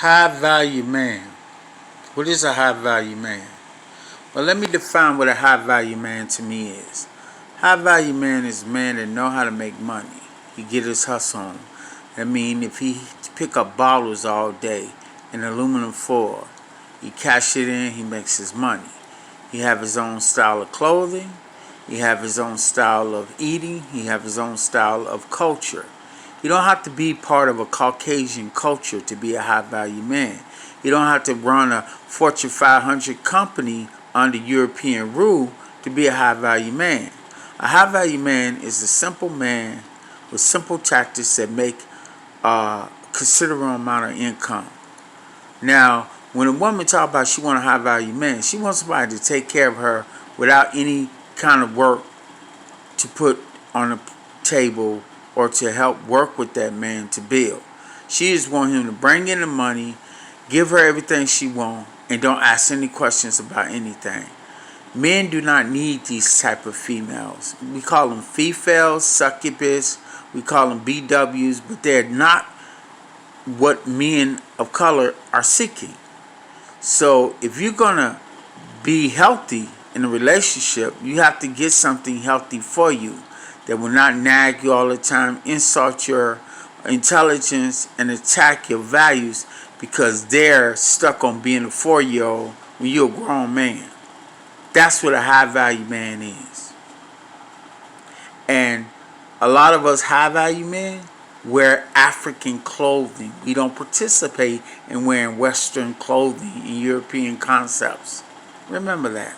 High value man. What is a high value man? Well, let me define what a high value man to me is. High value man is a man that know how to make money. He get his hustle on. That mean if he pick up bottles all day in aluminum foil, he cash it in, he makes his money. He have his own style of clothing. He have his own style of eating. He have his own style of culture. You don't have to be part of a Caucasian culture to be a high value man. You don't have to run a Fortune 500 company under European rule to be a high value man. A high value man is a simple man with simple tactics that make a considerable amount of income. Now, when a woman talk about she want a high value man, she wants somebody to take care of her without any kind of work to put on the table or to help work with that man to build. She just want him to bring in the money, give her everything she want, and don't ask any questions about anything. Men do not need these type of females. We call them fee-fails, succubus, we call them BWs, but they're not what men of color are seeking. So if you're gonna be healthy in a relationship, you have to get something healthy for you that will not nag you all the time, insult your intelligence, and attack your values because they're stuck on being a 4-year-old when you're a grown man. That's what a high value man is. And a lot of us high value men wear African clothing. We don't participate in wearing Western clothing and European concepts. Remember that.